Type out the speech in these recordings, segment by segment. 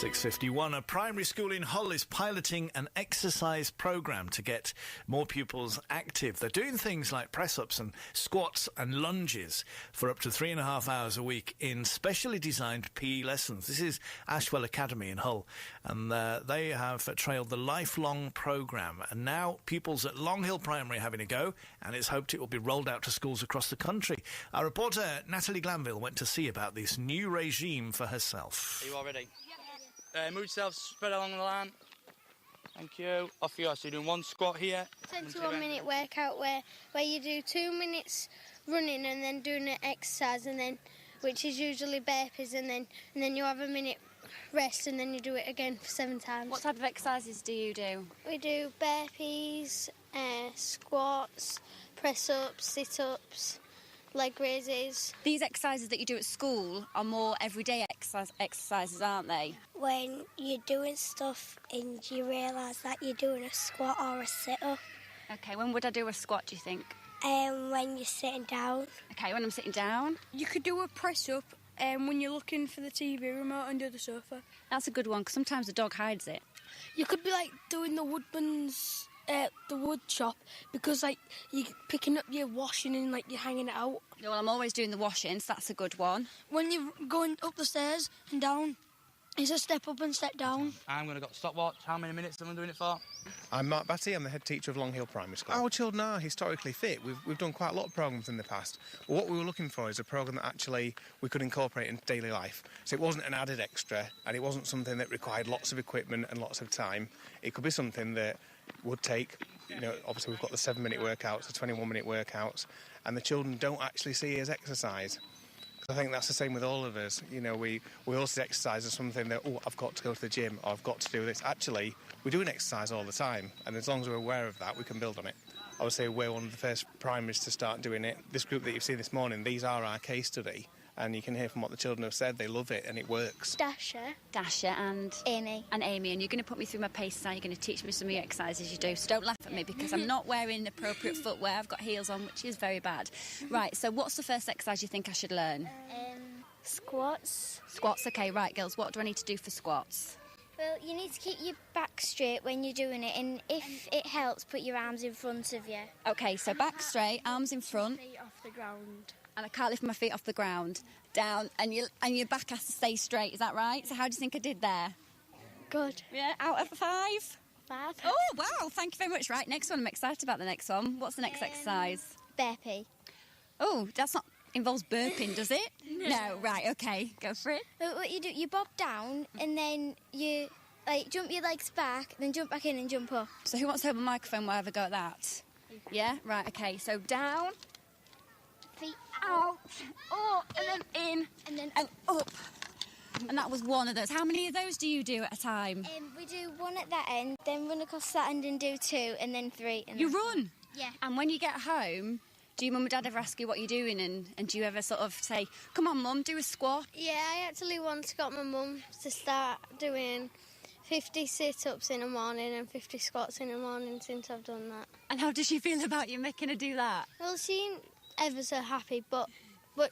6:51. A primary school in Hull is piloting an exercise programme to get more pupils active. They're doing things like press-ups and squats and lunges for up to 3.5 hours a week in specially designed PE lessons. This is Ashwell Academy in Hull, and they have trailed the lifelong programme. And now pupils at Longhill Primary are having a go, and it's hoped it will be rolled out to schools across the country. Our reporter Natalie Glanville went to see about this new regime for herself. Are you all ready? Move yourself, spread along the line. Thank you. Off you are. So you're doing one squat here. 10 to 1 minute workout where you do 2 minutes running and then doing an exercise, and then which is usually burpees, and then you have a minute rest, and then you do it again for 7 times. What type of exercises do you do? We do burpees, squats, press-ups, sit-ups, leg raises. These exercises that you do at school are more everyday exercises, aren't they? When you're doing stuff and you realise that you're doing a squat or a sit-up. OK, when would I do a squat, do you think? When you're sitting down. OK, when I'm sitting down. You could do a press-up when you're looking for the TV remote under the sofa. That's a good one, because sometimes the dog hides it. You could be, doing the woodman's... the wood chop, because you're picking up your washing and you're hanging it out. Yeah, well, I'm always doing the washing, so that's a good one. When you're going up the stairs and down, it's a step up and step down. I'm going to go stopwatch. How many minutes am I doing it for? I'm Mark Batty, I'm the head teacher of Longhill Primary School. Our children are historically fit. We've done quite a lot of programmes in the past. But what we were looking for is a programme that actually we could incorporate into daily life. So it wasn't an added extra, and it wasn't something that required lots of equipment and lots of time. It could be something that would take, obviously we've got the 7-minute workouts, the 21-minute workouts, and the children don't actually see it as exercise. I think that's the same with all of us. We all see exercise as something that, I've got to go to the gym, or I've got to do this. Actually, we're doing exercise all the time, and as long as we're aware of that, we can build on it. I would say we're one of the first primaries to start doing it. This group that you've seen this morning, these are our case study, and you can hear from what the children have said, they love it and it works. Dasha and Amy. And you're going to put me through my paces now. You're going to teach me some of your exercises you do, so don't laugh at me because I'm not wearing appropriate footwear. I've got heels on, which is very bad. Right, so what's the first exercise you think I should learn? Squats. Squats, OK, right, girls, what do I need to do for squats? Well, you need to keep your back straight when you're doing it, and if it helps, put your arms in front of you. OK, so back straight, arms in front. Feet off the ground. And I can't lift my feet off the ground. Down, and your back has to stay straight, is that right? So how do you think I did there? Good. Yeah, out of 5? 5. Oh, wow, thank you very much. Right, next one, I'm excited about the next one. What's the next exercise? Burpee. Oh, that's not... involves burping, does it? No, right, OK, go for it. What you do, you bob down, and then you, jump your legs back, then jump back in and jump up. So who wants to hold a microphone while I have a go at that? Yeah, right, OK, so down... Feet out, and then in, and then up. And that was one of those. How many of those do you do at a time? We do 1 at that end, then run across that end and do 2, and then 3. And you run? Yeah. And when you get home, do your mum and dad ever ask you what you're doing, and do you ever sort of say, come on mum, do a squat? Yeah, I actually once got my mum to start doing 50 sit-ups in the morning and 50 squats in the morning since I've done that. And how does she feel about you making her do that? Well, she ain't ever so happy, but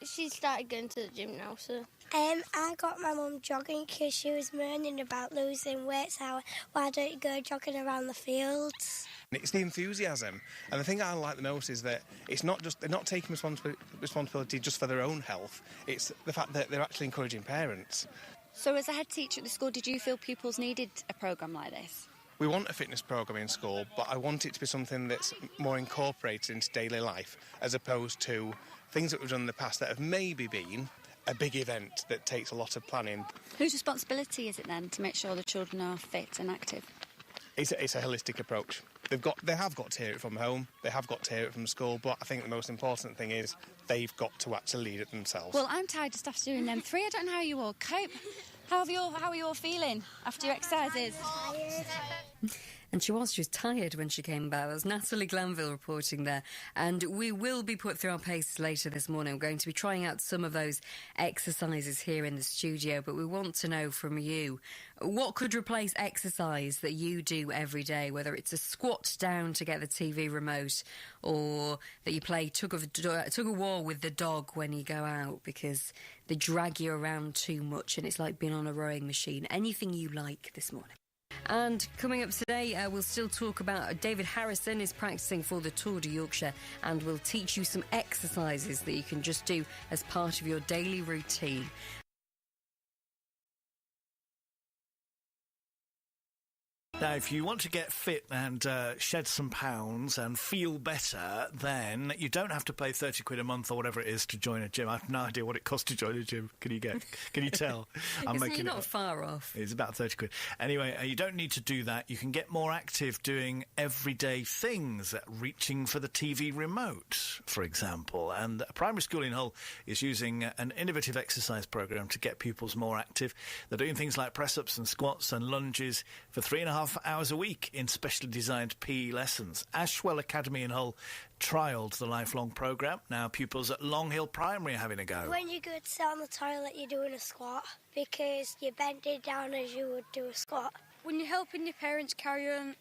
she's started going to the gym now, so... I got my mum jogging because she was moaning about losing weight, so why don't you go jogging around the fields? It's the enthusiasm, and the thing I like the most is that it's not just, they're not taking responsibility just for their own health, it's the fact that they're actually encouraging parents. So as a head teacher at the school, did you feel pupils needed a programme like this? We want a fitness programme in school, but I want it to be something that's more incorporated into daily life, as opposed to things that we've done in the past that have maybe been a big event that takes a lot of planning. Whose responsibility is it then to make sure the children are fit and active? It's a holistic approach. They have got to hear it from home, they have got to hear it from school, but I think the most important thing is they've got to actually lead it themselves. Well, I'm tired just after doing them 3. I don't know how you all cope. How are you all feeling after your exercises? And she was tired when she came back. That was Natalie Glanville reporting there. And we will be put through our paces later this morning. We're going to be trying out some of those exercises here in the studio, but we want to know from you, what could replace exercise that you do every day, whether it's a squat down to get the TV remote, or that you play tug of war with the dog when you go out because they drag you around too much and it's like being on a rowing machine. Anything you like this morning. And coming up today, we'll still talk about David Harrison is practising for the Tour de Yorkshire, and we'll teach you some exercises that you can just do as part of your daily routine. Now, if you want to get fit and shed some pounds and feel better, then you don't have to pay 30 quid a month or whatever it is to join a gym. I have no idea what it costs to join a gym. Can you tell? You're not far off. It's about 30 quid. Anyway, you don't need to do that. You can get more active doing everyday things, reaching for the TV remote, for example. And a primary school in Hull is using an innovative exercise programme to get pupils more active. They're doing things like press-ups and squats and lunges for 3.5 hours a week in specially designed PE lessons. Ashwell Academy in Hull trialled the lifelong programme. Now pupils at Longhill Primary are having a go. When you go to sit on the toilet, you're doing a squat because you're bending down as you would do a squat. When you're helping your parents carry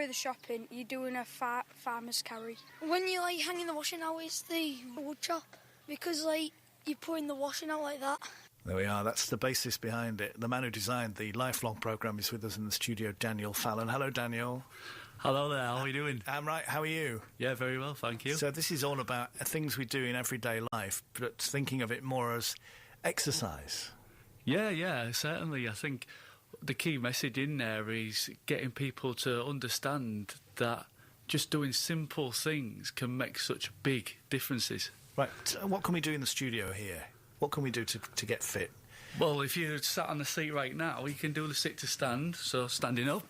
the shopping, you're doing a farmer's carry. When you're hanging the washing out, it's the wood chop because you're putting the washing out like that. There we are. That's the basis behind it. The man who designed the lifelong programme is with us in the studio, Daniel Fallon. Hello, Daniel. Hello there. How are you doing? I'm right. How are you? Yeah, very well, thank you. So this is all about things we do in everyday life, but thinking of it more as exercise. Yeah, certainly. I think the key message in there is getting people to understand that just doing simple things can make such big differences. Right. What can we do in the studio here? What can we do to get fit? Well, if you sat on the seat right now, you can do the sit to stand, so standing up,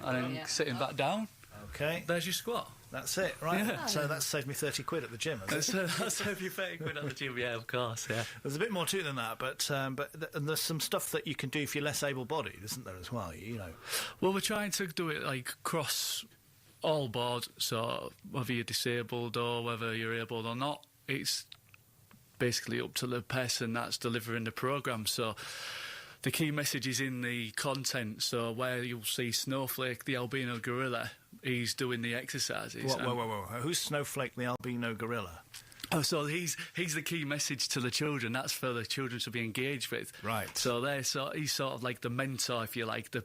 and then sitting back down. Okay. There's your squat. That's it, right? Yeah. So that's saved me 30 quid at the gym. That's saved you 30 quid at the gym, yeah, of course, yeah. There's a bit more to it than that, but there's some stuff that you can do if you're less able-bodied, isn't there, as well, you know? Well, we're trying to do it, across all board, so whether you're disabled or whether you're able or not, it's basically up to the person that's delivering the programme. So the key message is in the content, so where you'll see Snowflake, the albino gorilla, he's doing the exercises. Whoa. Who's Snowflake, the albino gorilla? Oh, so he's the key message to the children. That's for the children to be engaged with. Right. So he's sort of like the mentor, if you like, the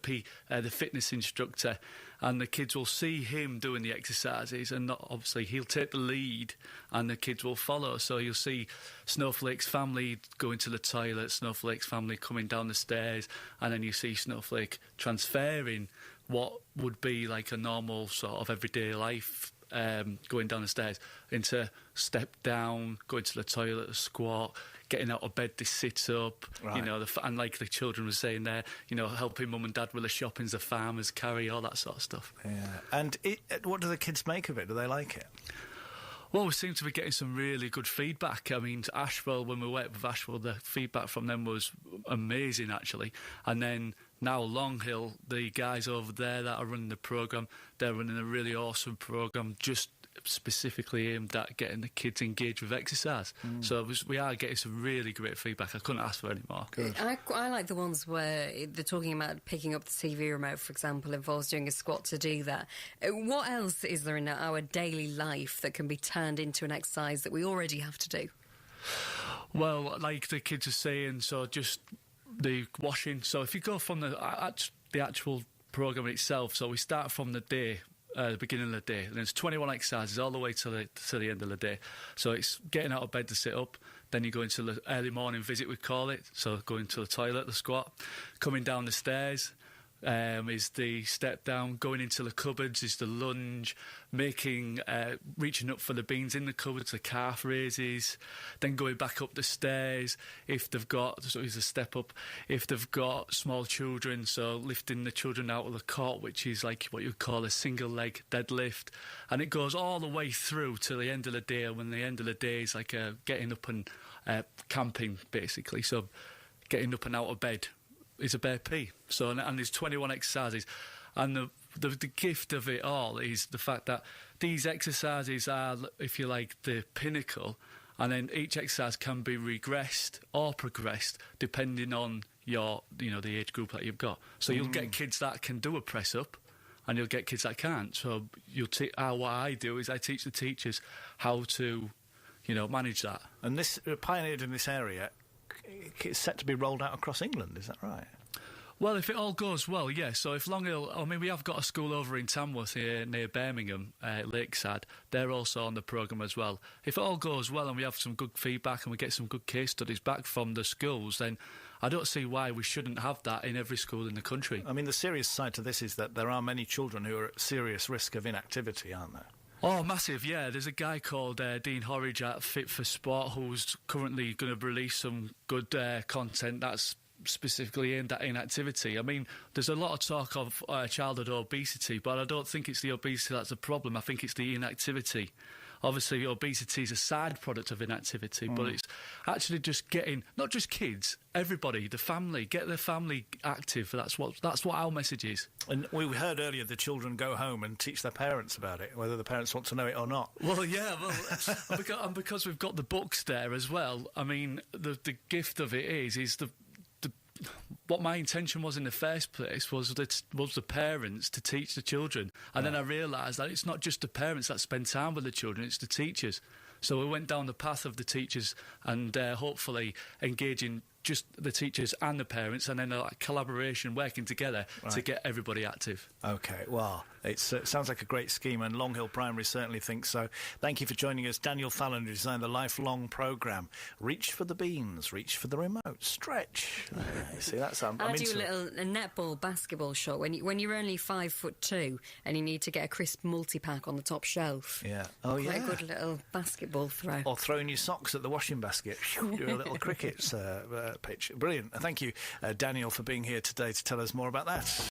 fitness instructor, and the kids will see him doing the exercises, and obviously he'll take the lead, and the kids will follow. So you'll see Snowflake's family going to the toilet, Snowflake's family coming down the stairs, and then you see Snowflake transferring what would be like a normal sort of everyday life. Going down the stairs into step down, going to the toilet, a squat, getting out of bed to sit up, right. And like the children were saying there, helping mum and dad with the shoppings, the farmers carry, all that sort of stuff. Yeah. And what do the kids make of it? Do they like it? Well, we seem to be getting some really good feedback. I mean, Ashwell, when we went with Ashwell, the feedback from them was amazing, actually. And then now Longhill, the guys over there that are running the programme, they're running a really awesome programme just specifically aimed at getting the kids engaged with exercise. So we are getting some really great feedback. I couldn't ask for any more. Good. I like the ones where they're talking about picking up the TV remote, for example, involves doing a squat to do that. What else is there in our daily life that can be turned into an exercise that we already have to do? Well, like the kids are saying, so just the washing. So if you go from the actual programme itself, so we start from the day, the beginning of the day, and there's 21 exercises all the way to the end of the day. So it's getting out of bed to sit up, then you go into the early morning visit, we call it, so going to the toilet, the squat, coming down the stairs, is the step down, going into the cupboards is the lunge, reaching up for the beans in the cupboards, the calf raises, then going back up the stairs if they've got, so it's a step up, if they've got small children, so lifting the children out of the cot, which is like what you call a single leg deadlift, and it goes all the way through to the end of the day, when the end of the day is like getting up and camping, basically, so getting up and out of bed is a bare P. So, and there's 21 exercises. And the gift of it all is the fact that these exercises are, if you like, the pinnacle, and then each exercise can be regressed or progressed depending on your, the age group that you've got. So you'll get kids that can do a press up, and you'll get kids that can't. So what I do is I teach the teachers how to, manage that. And this pioneered in this area, it's set to be rolled out across England. Is that right? Well, if it all goes well, yes. So if Longhill, we have got a school over in Tamworth here near Birmingham, Lakeside. They're also on the programme as well. If it all goes well and we have some good feedback and we get some good case studies back from the schools, then I don't see why we shouldn't have that in every school in the country. I mean, the serious side to this is that there are many children who are at serious risk of inactivity, aren't there? Oh, massive, yeah. There's a guy called Dean Horridge at Fit for Sport who's currently going to release some good content that's specifically aimed at inactivity. I mean, there's a lot of talk of childhood obesity, but I don't think it's the obesity that's the problem. I think it's the inactivity. Obviously, obesity is a side product of inactivity, but it's actually just getting, not just kids, everybody, the family, get their family active. That's what our message is. And we heard earlier the children go home and teach their parents about it, whether the parents want to know it or not. Well, yeah, and because we've got the books there as well, I mean, the gift of it is what my intention was in the first place was the parents to teach the children. And then I realised that it's not just the parents that spend time with the children, it's the teachers. So we went down the path of the teachers and hopefully engaging just the teachers and the parents, and then a collaboration working together to get everybody active. OK, well, it sounds like a great scheme, and Longhill Primary certainly thinks so. Thank you for joining us. Daniel Fallon, who designed the lifelong programme. Reach for the beans, reach for the remote, stretch. See, that's... I do a netball, basketball shot when you're only 5'2" and you need to get a crisp multi-pack on the top shelf. Yeah. Quite a good little basketball throw. Or throwing your socks at the washing basket. Do a little cricket pitch. Brilliant. Thank you, Daniel, for being here today to tell us more about that.